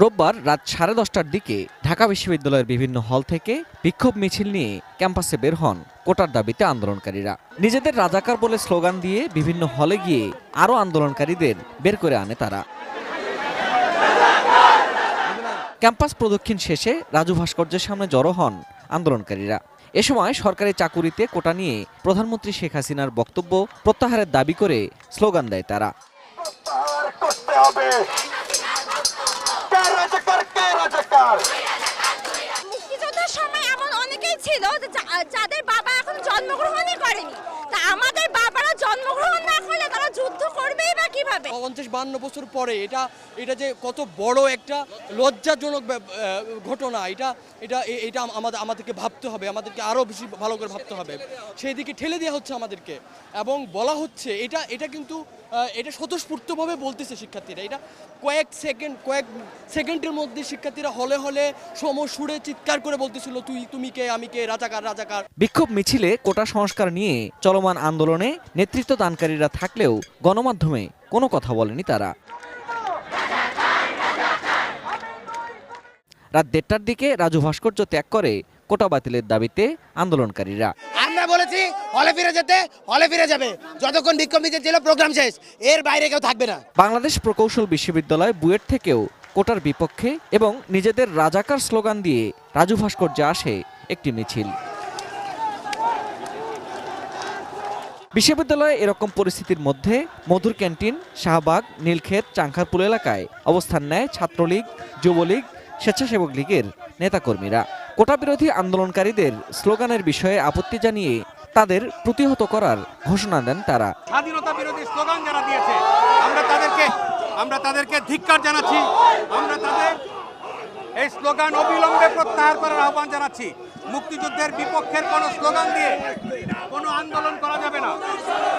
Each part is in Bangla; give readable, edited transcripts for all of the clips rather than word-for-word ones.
রোববার রাত 10:30টার দিকে ঢাকা বিশ্ববিদ্যালয়ের বিভিন্ন হল থেকে বিক্ষোভ মিছিল নিয়ে ক্যাম্পাসে বের হন কোটার দাবিতে আন্দোলনকারীরা। নিজেদের রাজাকার বলে স্লোগান দিয়ে বিভিন্ন হলে গিয়ে আরও আন্দোলনকারীদের বের করে আনে তারা। ক্যাম্পাস প্রদক্ষিণ শেষে রাজু ভাস্কর্যের সামনে জড়ো হন আন্দোলনকারীরা। এ সময় সরকারি চাকুরিতে কোটা নিয়ে প্রধানমন্ত্রী শেখ হাসিনার বক্তব্য প্রত্যাহারের দাবি করে স্লোগান দেয় তারা। মুক্তিযুদ্ধের সময় এমন অনেকেই ছিল যাদের বাবা এখন জন্মগ্রহণই করেনি, তা আমাদের বাবারা জন্মগ্রহণ না করলে তারা যুদ্ধ করবেই বা কিভাবে? 50-52 বছর পরে এটা যে কত বড় একটা লজ্জাজনক ঘটনা, এটা আমাদেরকে ভাবতে হবে, আমাদেরকে আরও বেশি ভালো করে ভাবতে হবে। সেই দিকে ঠেলে দেওয়া হচ্ছে আমাদেরকে এবং বলা হচ্ছে এটা কিন্তু এটা স্বতঃস্ফূর্তভাবে বলতেছে শিক্ষার্থীরা। এটা কয়েক সেকেন্ডের মধ্যে শিক্ষার্থীরা হলে হলে সুরে চিৎকার করে বলতেছিল তুমি কে, আমি কে, রাজাকার রাজাকার। বিক্ষোভ মিছিলে কোটা সংস্কার নিয়ে চলমান আন্দোলনে নেতৃত্ব দানকারীরা থাকলেও গণমাধ্যমে কোনো কথা বলেনি তারা। রাত 1:30টার দিকে রাজু ভাস্কর্য ত্যাগ করে কোটা বাতিলের দাবিতে আন্দোলনকারীরা। আমরা বলেছি হলে ফিরে যেতে, হলে ফিরে যাবে যতক্ষণ বিক্ষোভ মিছিল ছিল, প্রোগ্রাম শেষ, এর বাইরে কেউ থাকবে না। বাংলাদেশ প্রকৌশল বিশ্ববিদ্যালয় বুয়েট থেকেও কোটার বিপক্ষে এবং নিজেদের রাজাকার স্লোগান দিয়ে রাজু ভাস্কর্যে আসে একটি মিছিল। বিশ্ববিদ্যালয়ে এরকম পরিস্থিতির মধ্যে মধুর ক্যান্টিন, শাহবাগ, নীলক্ষেত, চাংখারপুল এলাকায় অবস্থান নেয় ছাত্রলীগ, যুবলীগ, স্বেচ্ছাসেবক লীগের নেতাকর্মীরা। কোটা বিরোধী আন্দোলনকারীদের স্লোগানের বিষয়ে আপত্তি জানিয়ে তাদের প্রতিহত করার ঘোষণা দেন তারা। স্বাধীনতা বিরোধী স্লোগান যারা দিয়েছে আমরা তাদেরকে ধিক্কার জানাচ্ছি। আমরা তাদের এই স্লোগান অবিলম্বে প্রত্যাহার করার আহ্বান জানাচ্ছি। মুক্তিযুদ্ধের বিপক্ষের কোনো স্লোগান দিয়ে কোনো আন্দোলন করা যাবে না,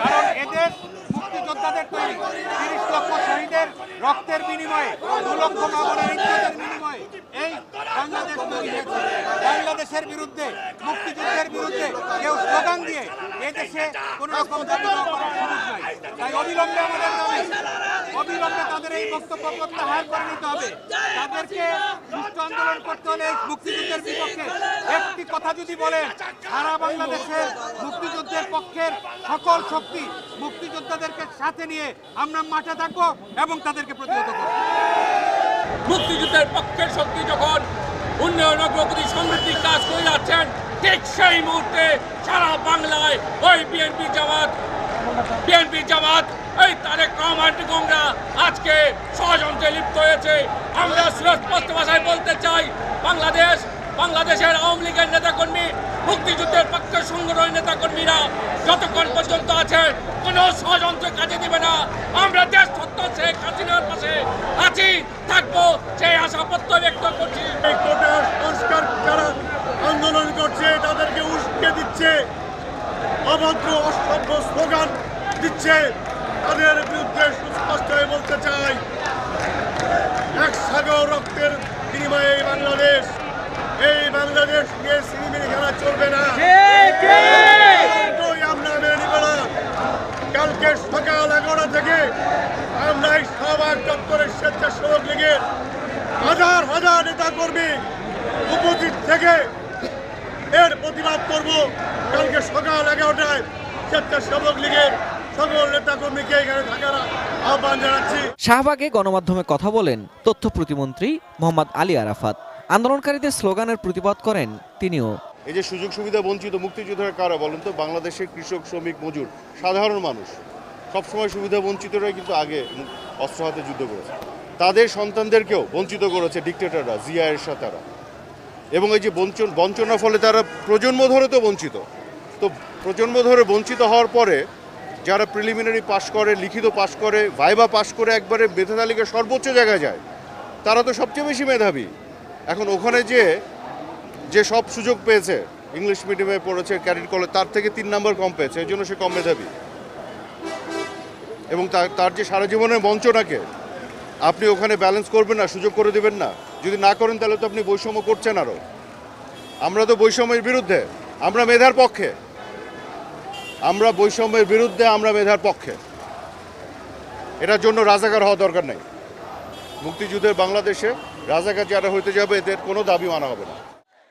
কারণ এদের মুক্তিযোদ্ধাদের তৈরি 30 লক্ষ শহীদের রক্তের বিনিময়ে, 2 লক্ষ মামলার ইজ্জতের বিনিময়ে এই বাংলাদেশ তৈরি হয়েছে। বাংলাদেশের বিরুদ্ধে, মুক্তিযুদ্ধের বিরুদ্ধে কেউ স্লোগান দিয়ে এদেশে কোনো রকম দাবি করার সুযোগ নাই। তাই অবিলম্বে তাদের এই বক্তব্য প্রত্যাহার করে নিতে হবে। তাদেরকে সুষ্ঠু আন্দোলন করতে হলে মুক্তিযুদ্ধের বিপক্ষে একটি কথা যদি বলেন, সারা বাংলাদেশের মুক্তিযুদ্ধের পক্ষের সকল শক্তি মুক্তিযোদ্ধাদেরকে সাথে নিয়ে আমরা মাঠে থাকবো এবং তাদেরকে প্রতিহত করব। মুক্তিযুদ্ধের পক্ষের শক্তি যখন উন্নয়ন, অগ্রগতি, সমৃদ্ধির কাজ করে যাচ্ছেন, ঠিক সেই মুহূর্তে সারা বাংলায় ওই বিএনপি জামাত এই তারেক রহমান গোমরা আজকে ষড়যন্ত্রে লিপ্ত হয়েছে। আমরা সুস্পষ্ট ভাষায় বলতে চাই, বাংলাদেশের আওয়ামী লীগের নেতাকর্মী, মুক্তিযুদ্ধের পক্ষের সংগঠনের নেতাকর্মীরা যতক্ষণ পর্যন্ত আছে কোনো ষড়যন্ত্র কাজে দিবে না। আমরা দেশ সত্য শেখ হাসিনার পাশে আছি, থাকবো, সেই আশা প্রত্যয় ব্যক্ত করছি। এই কোটা সংস্কার যারা আন্দোলন করছে তাদেরকে উস্কে দিচ্ছে, অভদ্র অসভ্য স্লোগান দিচ্ছে, তাদের বিরুদ্ধে সুস্পষ্ট হয়ে বলতে চাই, এক সাগর রক্তের বিনিময়ে এই বাংলাদেশ নিয়ে সিনেমিনি খেলা চলবে না। আমরা মেনে নিব না। কালকে সকাল 11টা থেকে আমরা এই শাহবাগ চত্বরের স্বেচ্ছাসেবক লীগের হাজার নেতা কর্মী উপস্থিত থেকে এর প্রতিবাদ করব। কালকে সকাল 11টায় স্বেচ্ছাসেবক লীগের সকল নেতা কর্মীকে এখানে থাকার আহ্বান জানাচ্ছি। শাহবাগে গণমাধ্যমে কথা বলেন তথ্য প্রতিমন্ত্রী মোহাম্মদ আলী আরাফাত। আন্দোলনকারীদের স্লোগানের প্রতিবাদ করেন তিনিও। এই যে সুযোগ সুবিধা বঞ্চিত মুক্তিযোদ্ধারা কারা বলেন তো? বাংলাদেশের কৃষক, শ্রমিক, মজুর, সাধারণ মানুষ সবসময় সুবিধা বঞ্চিতরাই কিন্তু আগে অস্ত্র হাতে যুদ্ধ করেছে। তাদের সন্তানদেরকেও বঞ্চিত করেছে ডিক্টেটররা, জিয়া এরশাদরা। এবং এই যে বঞ্চনার ফলে তারা প্রজন্ম ধরে তো বঞ্চিত। তো প্রজন্ম ধরে বঞ্চিত হওয়ার পরে যারা প্রিলিমিনারি পাশ করে, লিখিত পাশ করে, ভাইবা পাশ করে একবারে মেধা তালিকার সর্বোচ্চ জায়গায় যায়, তারা তো সবচেয়ে বেশি মেধাবী। এখন ওখানে যে সব সুযোগ পেয়েছে, ইংলিশ মিডিয়ামে পড়েছে, ক্যাডেট কলেজ, তার থেকে 3 নম্বর কম পেয়েছে, এই জন্য সে কম মেধাবী। এবং তার যে সারা জীবনের বঞ্চনাকে আপনি ওখানে ব্যালেন্স করবেন না, সুযোগ করে দেবেন না। যদি না করেন তাহলে তো আপনি বৈষম্য করছেন আরও। আমরা তো বৈষম্যের বিরুদ্ধে, আমরা মেধার পক্ষে। আমরা বৈষম্যের বিরুদ্ধে, আমরা মেধার পক্ষে। এটার জন্য রাজাকার হওয়া দরকার নেই। মুক্তিযুদ্ধের বাংলাদেশে রাজাকার যারা হইতে যাবে এদের কোনো দাবি মানা হবে না।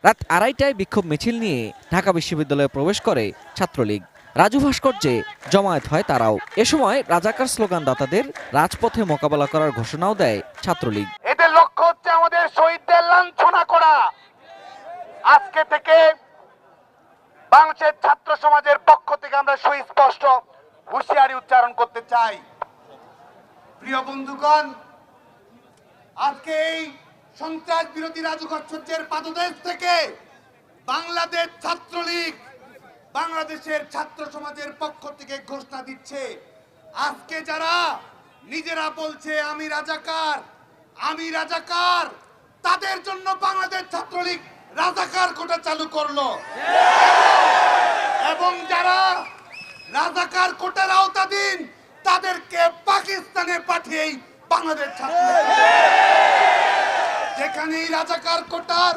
রাত 2:30টায় বিক্ষোভ মিছিল নিয়ে ঢাকা বিশ্ববিদ্যালয়ে প্রবেশ করে ছাত্রলীগ। রাজু ভাস্কর্যে জমায়েত হয় তারাও। এ সময় রাজাকার স্লোগানদাতাদের রাজপথে মোকাবেলা করার ঘোষণাও দেয় ছাত্রলীগ। এদের লক্ষ্য হচ্ছে আমাদের শহীদদের লাঞ্ছনা করা। আজকে থেকে বাংলাদেশের ছাত্র সমাজের পক্ষ থেকে আমরা সুস্পষ্ট হুঁশিয়ারি উচ্চারণ করতে চাই। প্রিয় বন্ধুগণ, আজকে এই সন্ত্রাস বিরোধী রাজু ভাস্কর্যের পাদদেশ থেকে বাংলাদেশ ছাত্রলীগ বাংলাদেশের ছাত্র সমাজের পক্ষ থেকে ঘোষণা দিচ্ছে, আজকে যারা নিজেরা বলছে আমি রাজাকার, তাদের জন্য বাংলাদেশ ছাত্রলীগ রাজাকার কোটা চালু করলো। এবং যারা রাজাকার কোটার আওতাধীন তাদেরকে পাকিস্তানে পাঠিয়েই বাংলাদেশ ছাত্রলীগ, যেখানেই রাজাকার কোটার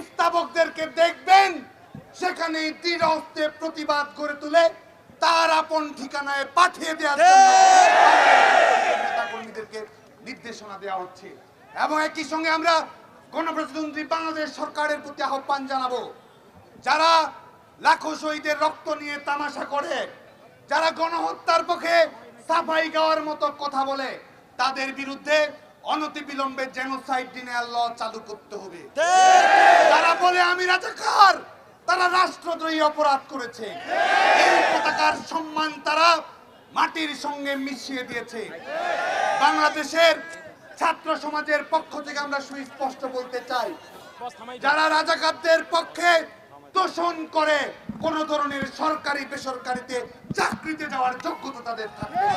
স্থাপকদেরকে দেখবেন সেখানেই দৃঢ় হস্তে প্রতিবাদ গড়ে তুলে তার আপন ঠিকানায় পাঠিয়ে দেওয়ার জন্য নেতাকর্মীদেরকে নির্দেশনা দেওয়া হচ্ছে। এবং একই সঙ্গে আমরা গণপ্রজাতন্ত্রী বাংলাদেশ সরকারের প্রতি আহ্বান জানাবো, যারা লাখো শহীদের রক্ত নিয়ে তামাশা করে, যারা গণহত্যার পক্ষে সাফাই গাওয়ার মতো কথা বলে, তাদের বিরুদ্ধে অনতিবিলম্বে জেনোসাইড ডিনায়াল ল চালু করতে হবে। যারা বলে আমি রাজাকার, তারা রাষ্ট্রদ্রোহী অপরাধ করেছে। এই পতাকার সম্মান তারা মাটির সঙ্গে মিশিয়ে দিয়েছে। বাংলাদেশের ছাত্র সমাজের পক্ষ থেকে আমরা সুস্পষ্ট বলতে চাই, যারা রাজাকারদের পক্ষে তোষণ করে কোন ধরনের সরকারি বেসরকারিতে চাকরিতে যাওয়ার যোগ্যতা তাদের থাকবে না।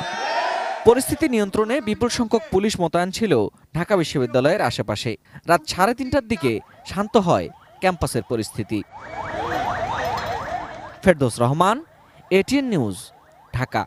পরিস্থিতি নিয়ন্ত্রণে বিপুল সংখ্যক পুলিশ মোতায়েন ছিল ঢাকা বিশ্ববিদ্যালয়ের আশেপাশে। রাত 3:30টার দিকে শান্ত হয় ক্যাম্পাসের পরিস্থিতি। Ferdous Rahman, ATN news, Dhaka.